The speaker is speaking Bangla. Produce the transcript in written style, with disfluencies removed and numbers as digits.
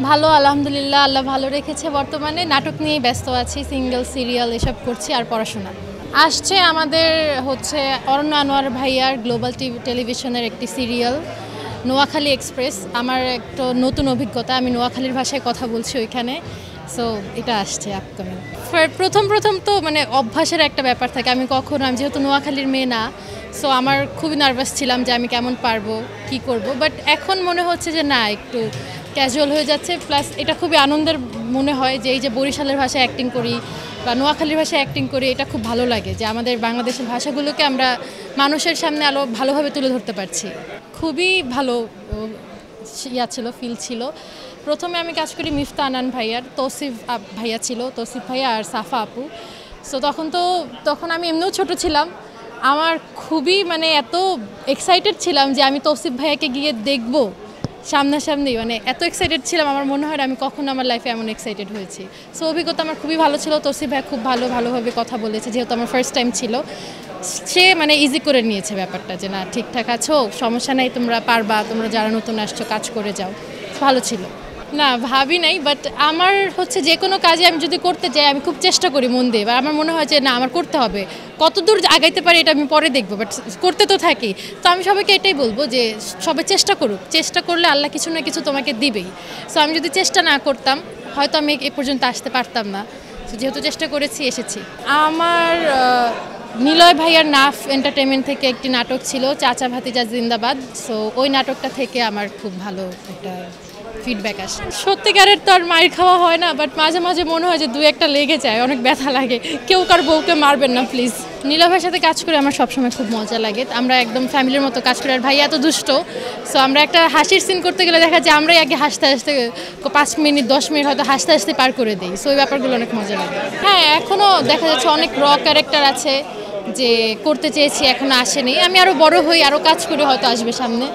ভালো আলহামদুলিল্লাহ, আল্লাহ ভালো রেখেছে। বর্তমানে নাটক নিয়েই ব্যস্ত আছি, সিঙ্গেল সিরিয়াল এসব করছি আর পড়াশোনা। আসছে আমাদের হচ্ছে অরণ্য আনোয়ার ভাইয়ার গ্লোবাল টেলিভিশনের একটি সিরিয়াল নোয়াখালী এক্সপ্রেস। আমার একটা নতুন অভিজ্ঞতা, আমি নোয়াখালীর ভাষায় কথা বলছি ওইখানে। সো এটা আসছে আপকামিং। প্রথম তো মানে অভ্যাসের একটা ব্যাপার থাকে, আমি যেহেতু নোয়াখালীর মেয়ে না, সো আমার খুবই নার্ভাস ছিলাম যে আমি কেমন পারবো, কি করব। বাট এখন মনে হচ্ছে যে না, একটু ক্যাজুয়াল হয়ে যাচ্ছে। প্লাস এটা খুবই আনন্দের মনে হয় যে এই যে বরিশালের ভাষায় অ্যাক্টিং করি বা নোয়াখালীর ভাষায় অ্যাক্টিং করি, এটা খুব ভালো লাগে যে আমাদের বাংলাদেশের ভাষাগুলোকে আমরা মানুষের সামনে আরও ভালোভাবে তুলে ধরতে পারছি। খুবই ভালো ফিল ছিল। প্রথমে আমি কাজ করি মিফতা আনান ভাইয়ার, তৌসিফ ভাইয়া ছিল, তৌসিফ ভাইয়া আর সাফা আপু। সো তখন আমি এমনিও ছোট ছিলাম, আমার খুবই মানে এত এক্সাইটেড ছিলাম যে আমি তৌসিফ ভাইয়াকে গিয়ে দেখবো সামনাসামনি, মানে এত এক্সাইটেড ছিলাম। আমার মনে হয় আমি কখনো আমার লাইফে এমন এক্সাইটেড হয়েছি। সো অভিজ্ঞতা আমার খুবই ভালো ছিল। তৌসিফ ভাই খুব ভালোভাবে কথা বলেছে, যেহেতু আমার ফার্স্ট টাইম ছিল। সে মানে ইজি করে নিয়েছে ব্যাপারটা যে না, ঠিকঠাক আছো, সমস্যা নাই, তোমরা পারবা, তোমরা যারা নতুন আসছো কাজ করে যাও। ভালো ছিল। না ভাবি নাই, বাট আমার হচ্ছে যে কোনো কাজে আমি যদি করতে যাই আমি খুব চেষ্টা করি মন দিয়ে, বা আমার মনে হয় যে না আমার করতে হবে, কতদূর আগাইতে পারি এটা আমি পরে দেখবো, বাট করতে তো থাকি। তো আমি সবাইকে এটাই বলবো যে সবাই চেষ্টা করুক, চেষ্টা করলে আল্লাহ কিছু না কিছু তোমাকে দিবেই। সো আমি যদি চেষ্টা না করতাম হয়তো আমি এ পর্যন্ত আসতে পারতাম না। যেহেতু চেষ্টা করেছি, এসেছি। আমার নিলয় ভাইয়ার নাফ এন্টারটেনমেন্ট থেকে একটি নাটক ছিল চাচা ভাতিজা জিন্দাবাদ। সো ওই নাটকটা থেকে আমার খুব ভালো একটা ফিডব্যাক আসে। সত্যিকারের তো আর মায়ের খাওয়া হয় না, বাট মাঝে মাঝে মনে হয় যে দু একটা লেগে যায়, অনেক ব্যথা লাগে। কেউ কার বউকে মারবেন না প্লিজ। নীলা ভাইয়ের সাথে কাজ করে আমার সবসময় খুব মজা লাগে। আমরা একদম ফ্যামিলির মতো কাজ করি, আর ভাই এত দুষ্ট। সো আমরা একটা হাসির সিন করতে গেলে দেখা যায় আমরাই আগে হাসতে 5 মিনিট 10 মিনিট হয়তো হাসতে পার করে দিই। সো ওই ব্যাপারগুলো অনেক মজা লাগে। হ্যাঁ, এখনও দেখা যাচ্ছে অনেক ক্যারেক্টার আছে যে করতে চেয়েছি, এখনও আসেনি। আমি আরও বড় হই, আরও কাজ করে হয়তো আসবে সামনে।